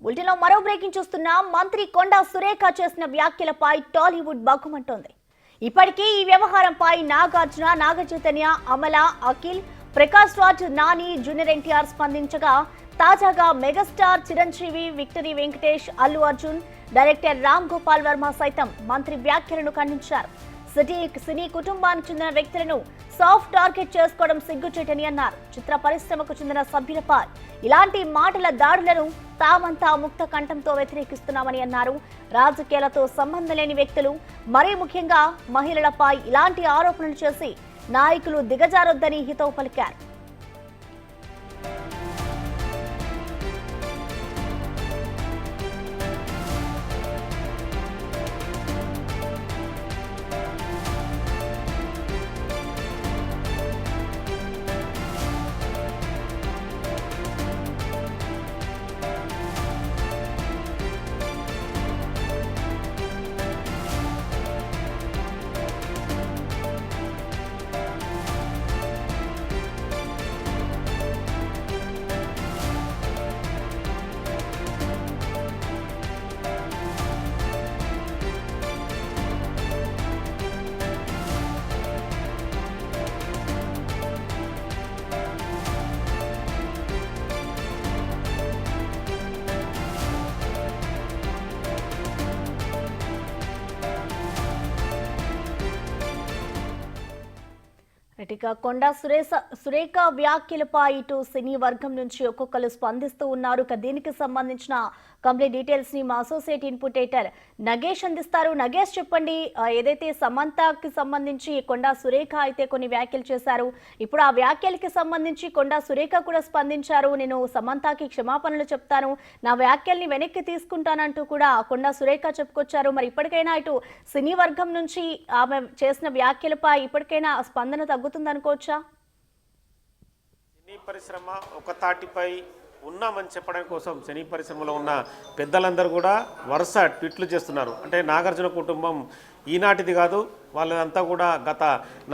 బులెటిన్లో మరో బ్రేకింగ్ చూస్తున్నా మంత్రి కొండా సురేఖ చేసిన వ్యాఖ్యలపై టాలీవుడ్ బగ్గుమంటోంది. ఇప్పటికే ఈ వ్యవహారంపై నాగార్జున, నాగచైతన్య, అమల, అఖిల్, ప్రకాష్ రాజ్, నాని, జూనియర్ ఎన్టీఆర్ స్పందించగా తాజాగా megastar Chiranjeevi, victory Venkatesh, Allu Arjun, director Ram Gopal Varma సైతం మంత్రి వ్యాఖ్యలను ఖండించారు. సినీ కుటుంబానికి చెందిన వ్యక్తులను సాఫ్ట్ టార్గెట్ చేసుకోవడం సిగ్గుచేటని అన్నారు. చిత్ర పరిశ్రమకు చెందిన సభ్యులపై ఇలాంటి మాటల దాడులను తామంతా ముక్త కంఠంతో వ్యతిరేకిస్తున్నామని అన్నారు. రాజకీయాలతో సంబంధం లేని వ్యక్తులు, మరీ ముఖ్యంగా మహిళలపై ఇలాంటి ఆరోపణలు చేసి నాయకులు దిగజారొద్దని హితవు పలికారు. ఇక కొండా సురేఖ వ్యాఖ్యలపై ఇటు సినీ వర్గం నుంచి ఒక్కొక్కరు స్పందిస్తూ ఉన్నారు. దీనికి సంబంధించిన కంప్లీట్ డీటెయిల్స్ ని మా అసోసియేట్ ఇన్పుట్ ఎడిటర్ నగేష్ అందిస్తారు. నగేష్, చెప్పండి, ఏదైతే సమంతకి సంబంధించి కొండా సురేఖ అయితే కొన్ని వ్యాఖ్యలు చేశారు, ఇప్పుడు ఆ వ్యాఖ్యలకి సంబంధించి కొండా సురేఖ కూడా స్పందించారు. నేను సమంతకి క్షమాపణలు చెప్తాను, నా వ్యాఖ్యల్ని వెనక్కి తీసుకుంటానంటూ కూడా కొండా సురేఖ చెప్పుకొచ్చారు. మరి ఇప్పటికైనా ఇటు సినీ వర్గం నుంచి ఆమె చేసిన వ్యాఖ్యలపై ఇప్పటికైనా స్పందన తగ్గుతుందనుకోవచ్చా? సినీ పరిశ్రమ ఒక తాటిపై ఉన్నామని చెప్పడం కోసం సినీ పరిశ్రమలో ఉన్న పెద్దలందరూ కూడా వరుస ట్వీట్లు చేస్తున్నారు. అంటే నాగార్జున కుటుంబం ఈనాటిది కాదు, వాళ్ళంతా కూడా గత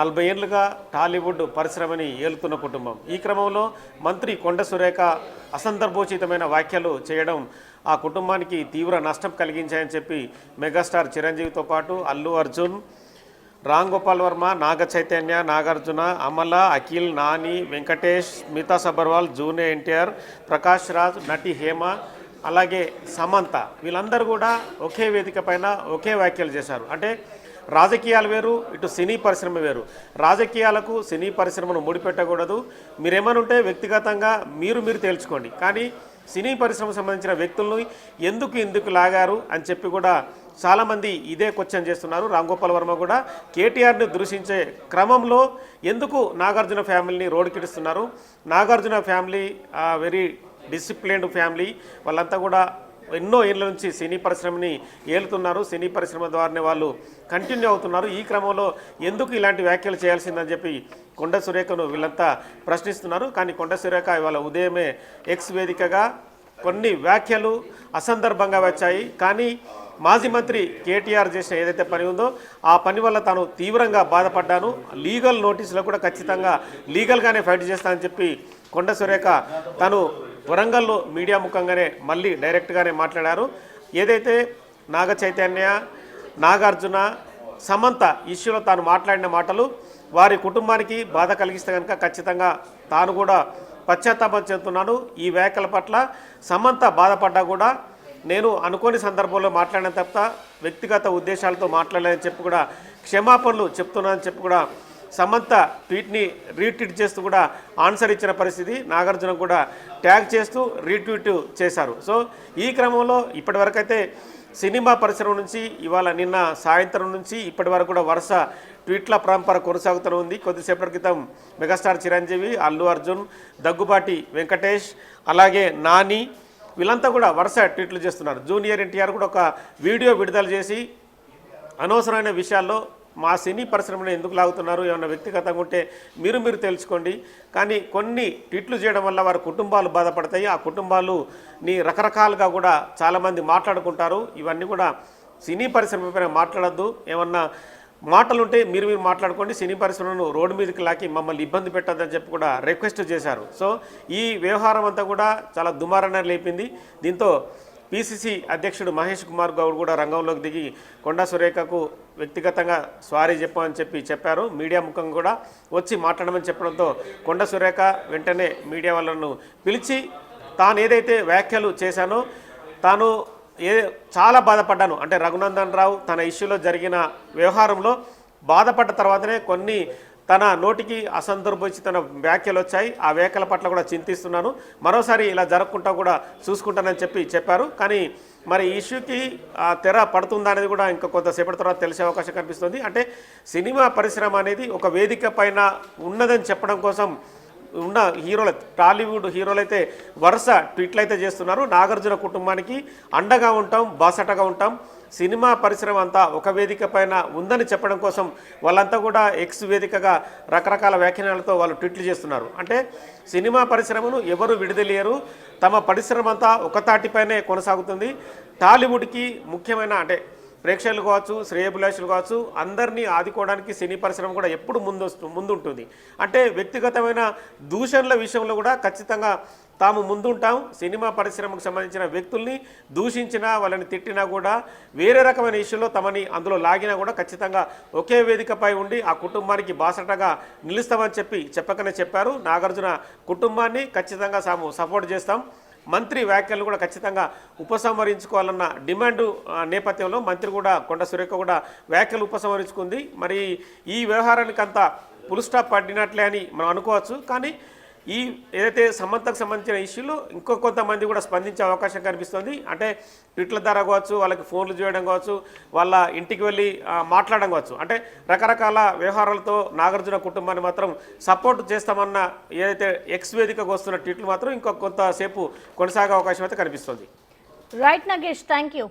40 ఏళ్లుగా టాలీవుడ్ పరిశ్రమని ఏలుతున్న కుటుంబం. ఈ క్రమంలో మంత్రి కొండ సురేఖ అసందర్భోచితమైన వ్యాఖ్యలు చేయడం ఆ కుటుంబానికి తీవ్ర నష్టం కలిగించాయని చెప్పి మెగాస్టార్ చిరంజీవితో పాటు అల్లు అర్జున్, రామ్ గోపాల్ వర్మ, నాగ చైతన్య, నాగార్జున, అమల, అఖిల్, నాని, వెంకటేష్, స్మితా సబర్వాల్, జూనియర్ ఎన్టీఆర్, ప్రకాష్ రాజ్, నటి హేమ, అలాగే సమంత, వీళ్ళందరూ కూడా ఒకే వేదిక పైన ఒకే వ్యాఖ్యలు చేశారు. అంటే రాజకీయాలు వేరు, ఇటు సినీ పరిశ్రమ వేరు. రాజకీయాలకు సినీ పరిశ్రమను ముడిపెట్టకూడదు. మీరేమనుంటే వ్యక్తిగతంగా మీరు తేల్చుకోండి, కానీ సినీ పరిశ్రమకు సంబంధించిన వ్యక్తులను ఎందుకు లాగారు అని చెప్పి కూడా చాలామంది ఇదే క్వశ్చన్ చేస్తున్నారు. రామ్ గోపాల్ వర్మ కూడా కేటీఆర్ని దూషించే క్రమంలో ఎందుకు నాగార్జున ఫ్యామిలీని రోడ్డుకిడుస్తున్నారు? Nagarjuna family very disciplined family, వాళ్ళంతా కూడా ఎన్నో ఏళ్ళ నుంచి సినీ పరిశ్రమని ఏలుతున్నారు, సినీ పరిశ్రమ ద్వారానే వాళ్ళు కంటిన్యూ అవుతున్నారు. ఈ క్రమంలో ఎందుకు ఇలాంటి వ్యాఖ్యలు చేయాల్సిందని చెప్పి కొండ సురేఖను వీళ్ళంతా ప్రశ్నిస్తున్నారు. కానీ కొండ సురేఖ ఇవాళ ఉదయమే ఎక్స్ వేదికగా కొన్ని వ్యాఖ్యలు అసందర్భంగా వచ్చాయి, కానీ మాజీ మంత్రి కేటీఆర్ చేసిన ఏదైతే పని ఉందో ఆ పని వల్ల తాను తీవ్రంగా బాధపడ్డాను, లీగల్ నోటీసులో కూడా ఖచ్చితంగా లీగల్గానే ఫైట్ చేస్తానని చెప్పి కొండ సురేఖ తను వరంగల్లో మీడియా ముఖంగానే మళ్ళీ డైరెక్ట్గానే మాట్లాడారు. ఏదైతే నాగ చైతన్య, నాగార్జున, సమంత ఇష్యూలో తాను మాట్లాడిన మాటలు వారి కుటుంబానికి బాధ కలిగిస్తే కనుక ఖచ్చితంగా తాను కూడా పశ్చాత్తాపం చెందుతున్నాను. ఈ వ్యాఖ్యల పట్ల సమంత బాధపడ్డా కూడా నేను అనుకోని సందర్భంలో మాట్లాడిన తప్ప వ్యక్తిగత ఉద్దేశాలతో మాట్లాడలేదని చెప్పి కూడా క్షమాపణలు చెప్తున్నానని చెప్పి కూడా సమంత ట్వీట్ని రీట్వీట్ చేస్తూ కూడా ఆన్సర్ ఇచ్చిన పరిస్థితి. నాగార్జున కూడా ట్యాగ్ చేస్తూ రీట్వీట్ చేశారు. సో ఈ క్రమంలో ఇప్పటివరకైతే సినిమా పరిశ్రమ నుంచి ఇవాళ నిన్న సాయంత్రం నుంచి ఇప్పటి వరకు కూడా వరుస ట్వీట్ల పరంపర కొనసాగుతూ ఉంది. కొద్దిసేపటి క్రితం మెగాస్టార్ చిరంజీవి, అల్లు అర్జున్, దగ్గుబాటి వెంకటేష్, అలాగే నాని, వీళ్ళంతా కూడా వరుస ట్వీట్లు చేస్తున్నారు. జూనియర్ ఎన్టీఆర్ కూడా ఒక వీడియో విడుదల చేసి అనవసరమైన విషయాల్లో మా సినీ పరిశ్రమను ఎందుకు లాగుతున్నారు, ఏమన్నా వ్యక్తిగతంగా ఉంటే మీరు తెలుసుకోండి, కానీ కొన్ని ట్వీట్లు చేయడం వల్ల వారి కుటుంబాలు బాధపడతాయి, ఆ కుటుంబాలుని రకరకాలుగా కూడా చాలామంది మాట్లాడుకుంటారు. ఇవన్నీ కూడా సినీ పరిశ్రమ పైన మాట్లాడద్దు, ఏమన్నా మాటలుంటే మీరు మాట్లాడుకోండి, సినీ పరిశ్రమను రోడ్డు మీదకి లాకి మమ్మల్ని ఇబ్బంది పెట్టద్దని చెప్పి కూడా రిక్వెస్ట్ చేశారు. సో ఈ వ్యవహారం అంతా కూడా చాలా దుమారాన్ని లేపింది. దీంతో పిసిసి అధ్యక్షుడు మహేష్ కుమార్ గౌడ్ కూడా రంగంలోకి దిగి కొండా సురేఖకు వ్యక్తిగతంగా సారీ చెప్పమని చెప్పారు. మీడియా ముఖంగా కూడా వచ్చి మాట్లాడమని చెప్పడంతో కొండా సురేఖ వెంటనే మీడియా వాళ్ళను పిలిచి తాను ఏదైతే వ్యాఖ్యలు చేశానో తాను చాలా బాధపడ్డాను, అంటే రఘునందన్ రావు తన ఇష్యూలో జరిగిన వ్యవహారంలో బాధపడ్డ తర్వాతనే కొన్ని తన నోటికి అసందర్భోచిత వ్యాఖ్యలు వచ్చాయి. ఆ వ్యాఖ్యల పట్ల కూడా చింతిస్తున్నాను, మరోసారి ఇలా జరగకుండా కూడా చూసుకుంటానని చెప్పారు. కానీ మరి ఈ ఇష్యూకి తెర పడుతుందా అనేది కూడా ఇంకా కొంతసేపటి తర్వాత తెలిసే అవకాశం కనిపిస్తుంది. అంటే సినిమా పరిశ్రమ అనేది ఒక వేదిక పైన ఉన్నదని చెప్పడం కోసం ఉన్న హీరోలు, టాలీవుడ్ హీరోలు అయితే వరుస ట్వీట్లు అయితే చేస్తున్నారు. నాగార్జున కుటుంబానికి అండగా ఉంటాం, బాసటగా ఉంటాం, సినిమా పరిశ్రమ అంతా ఒక వేదిక పైన ఉందని చెప్పడం కోసం వాళ్ళంతా కూడా ఎక్స్ వేదికగా రకరకాల వ్యాఖ్యానాలతో వాళ్ళు ట్వీట్లు చేస్తున్నారు. అంటే సినిమా పరిశ్రమను ఎవరు విడుదలేయరు, తమ పరిశ్రమ అంతా ఒక తాటిపైనే కొనసాగుతుంది. టాలీవుడ్కి ముఖ్యమైన అంటే ప్రేక్షకులు కావచ్చు, శ్రేయభిలాషులు కావచ్చు, అందరినీ ఆదుకోవడానికి సినీ పరిశ్రమ కూడా ఎప్పుడు ముందుంటుంది. అంటే వ్యక్తిగతమైన దూషణల విషయంలో కూడా ఖచ్చితంగా తాము ముందుంటాం. సినిమా పరిశ్రమకు సంబంధించిన వ్యక్తుల్ని దూషించినా, వాళ్ళని తిట్టినా కూడా, వేరే రకమైన ఇష్యూలో తమని అందులో లాగినా కూడా ఖచ్చితంగా ఒకే వేదికపై ఉండి ఆ కుటుంబానికి బాసటగా నిలుస్తామని చెప్పకనే చెప్పారు. నాగార్జున కుటుంబాన్ని ఖచ్చితంగా తాము సపోర్ట్ చేస్తాం, మంత్రి వ్యాఖ్యలు కూడా ఖచ్చితంగా ఉపసంహరించుకోవాలన్న డిమాండ్ నేపథ్యంలో మంత్రి కూడా కొండా సురేఖ కూడా వ్యాఖ్యలు ఉపసంహరించుకుంది. మరి ఈ వ్యవహారానికి అంతా ఫుల్ స్టాప్ పడినట్లే అని మనం అనుకోవచ్చు. కానీ ఈ ఏదైతే సమంతకు సంబంధించిన ఇష్యూలో ఇంకో కొంతమంది కూడా స్పందించే అవకాశం కనిపిస్తుంది. అంటే ట్విట్ల ద్వారా కావచ్చు, వాళ్ళకి ఫోన్లు చేయడం కావచ్చు, వాళ్ళ ఇంటికి వెళ్ళి మాట్లాడడం కావచ్చు, అంటే రకరకాల వ్యవహారాలతో నాగార్జున కుటుంబాన్ని మాత్రం సపోర్ట్ చేస్తామన్న ఏదైతే ఎక్స్ వేదికకు వస్తున్న ట్వీట్లు మాత్రం ఇంకో కొంతసేపు కొనసాగే అవకాశం అయితే కనిపిస్తుంది. Right Nagesh, thank you.